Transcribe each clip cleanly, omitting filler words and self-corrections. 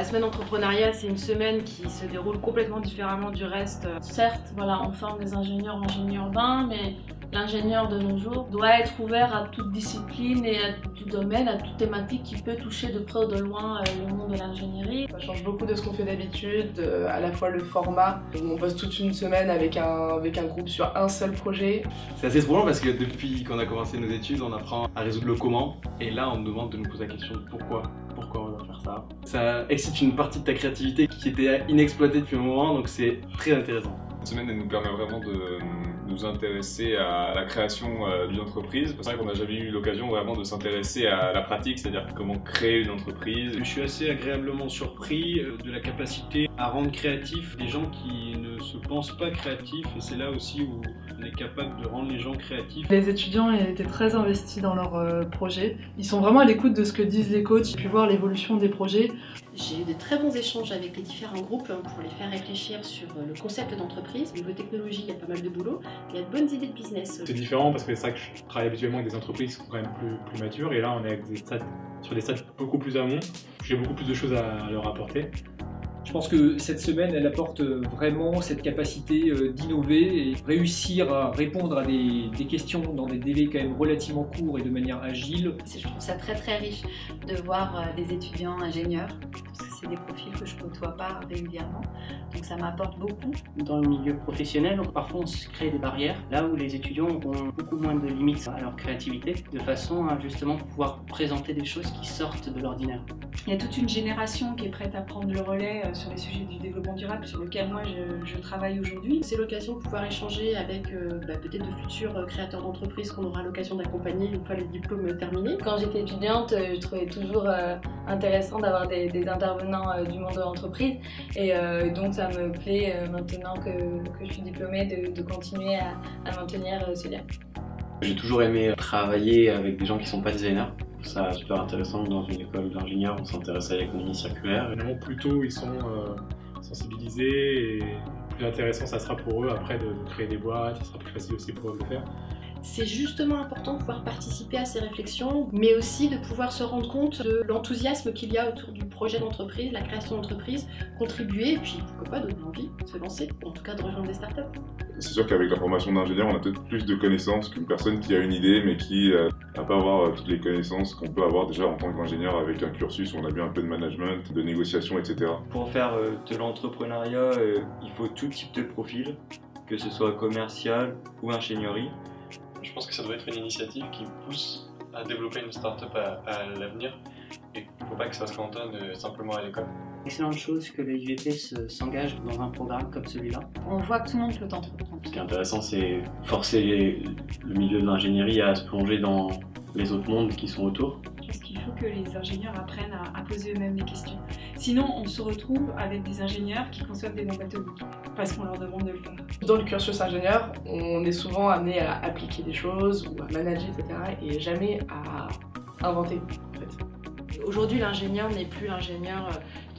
semaine entrepreneuriat, c'est une semaine qui se déroule complètement différemment du reste. Certes, voilà, on forme des ingénieurs en génie urbain, mais l'ingénieur de nos jours doit être ouvert à toute discipline et à tout domaine, à toute thématique qui peut toucher de près ou de loin le monde de l'ingénierie. Ça change beaucoup de ce qu'on fait d'habitude, à la fois le format. On bosse toute une semaine avec un groupe sur un seul projet. C'est assez surprenant parce que depuis qu'on a commencé nos études, on apprend à résoudre le comment. Et là, on nous demande de nous poser la question de pourquoi on doit faire ça. Ça excite une partie de ta créativité qui était inexploitée depuis un moment, donc c'est très intéressant. Cette semaine, elle nous permet vraiment de nous intéresser à la création d'une entreprise. C'est vrai qu'on n'a jamais eu l'occasion vraiment de s'intéresser à la pratique, c'est-à-dire comment créer une entreprise. Je suis assez agréablement surpris de la capacité à rendre créatifs des gens qui ne se pensent pas créatifs, et c'est là aussi où on est capable de rendre les gens créatifs. Les étudiants étaient très investis dans leurs projets. Ils sont vraiment à l'écoute de ce que disent les coachs, et puis voir l'évolution des projets. J'ai eu de très bons échanges avec les différents groupes pour les faire réfléchir sur le concept d'entreprise. Au niveau technologie, il y a pas mal de boulot. Il y a de bonnes idées de business. C'est différent parce que c'est vrai que je travaille habituellement avec des entreprises qui sont quand même plus matures, et là on est avec sur des stades beaucoup plus amont. J'ai beaucoup plus de choses à leur apporter. Je pense que cette semaine, elle apporte vraiment cette capacité d'innover et réussir à répondre à des questions dans des délais quand même relativement courts et de manière agile. Je trouve ça très très riche de voir des étudiants ingénieurs, parce que c'est des profils que je ne côtoie pas régulièrement, donc ça m'apporte beaucoup. Dans le milieu professionnel, parfois on se crée des barrières, là où les étudiants ont beaucoup moins de limites à leur créativité, de façon à justement pouvoir présenter des choses qui sortent de l'ordinaire. Il y a toute une génération qui est prête à prendre le relais sur les sujets du développement durable sur lesquels moi je travaille aujourd'hui. C'est l'occasion de pouvoir échanger avec peut-être de futurs créateurs d'entreprises qu'on aura l'occasion d'accompagner une fois les diplômes terminés. Quand j'étais étudiante, je trouvais toujours intéressant d'avoir des intervenants du monde de l'entreprise, et donc ça me plaît maintenant que je suis diplômée de continuer à maintenir ce lien. J'ai toujours aimé travailler avec des gens qui ne sont pas designers. Je trouve ça super intéressant que dans une école d'ingénieur, on s'intéresse à l'économie circulaire. Vraiment, plus tôt ils sont sensibilisés, et plus intéressant ça sera pour eux après de créer des boîtes, ça sera plus facile aussi pour eux de le faire. C'est justement important de pouvoir participer à ces réflexions, mais aussi de pouvoir se rendre compte de l'enthousiasme qu'il y a autour du projet d'entreprise, la création d'entreprise, contribuer, et puis pourquoi pas donner envie de se lancer, ou en tout cas de rejoindre des startups. C'est sûr qu'avec la formation d'ingénieur, on a peut-être plus de connaissances qu'une personne qui a une idée, mais qui n'a pas avoir toutes les connaissances qu'on peut avoir déjà en tant qu'ingénieur avec un cursus où on a bien un peu de management, de négociation, etc. Pour faire de l'entrepreneuriat, il faut tout type de profil, que ce soit commercial ou ingénierie. Je pense que ça doit être une initiative qui pousse à développer une start-up à l'avenir, et il ne faut pas que ça se cantonne simplement à l'école. Excellente chose que le UVP s'engage dans un programme comme celui-là. On voit que tout le monde peut entreprendre. Ce qui est intéressant, c'est forcer le milieu de l'ingénierie à se plonger dans les autres mondes qui sont autour. Parce qu'il faut que les ingénieurs apprennent à poser eux-mêmes les questions. Sinon, on se retrouve avec des ingénieurs qui conçoivent des bombes atomiques, parce qu'on leur demande de le faire. Dans le cursus ingénieur, on est souvent amené à appliquer des choses ou à manager, etc. et jamais à inventer, en fait. Aujourd'hui, l'ingénieur n'est plus l'ingénieur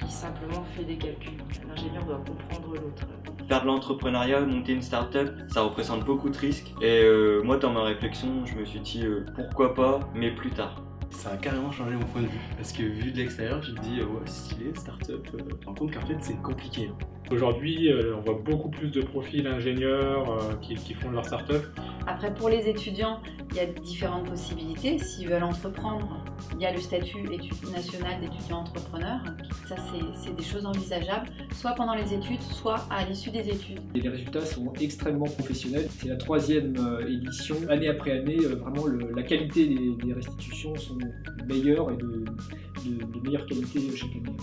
qui simplement fait des calculs. L'ingénieur doit comprendre l'autre. Faire de l'entrepreneuriat, monter une start-up, ça représente beaucoup de risques. Et moi, dans ma réflexion, je me suis dit pourquoi pas, mais plus tard. Ça a carrément changé mon point de vue, parce que vu de l'extérieur, je me dis ouais, stylé, start-up, je me rends compte qu'en fait c'est compliqué. Aujourd'hui, on voit beaucoup plus de profils ingénieurs qui font de leur start-up. Après, pour les étudiants, il y a différentes possibilités. S'ils veulent entreprendre, il y a le statut national d'étudiant entrepreneur. Ça, c'est des choses envisageables, soit pendant les études, soit à l'issue des études. Et les résultats sont extrêmement professionnels. C'est la 3e édition. Année après année, vraiment la qualité des restitutions sont meilleures et de meilleure qualité chaque année.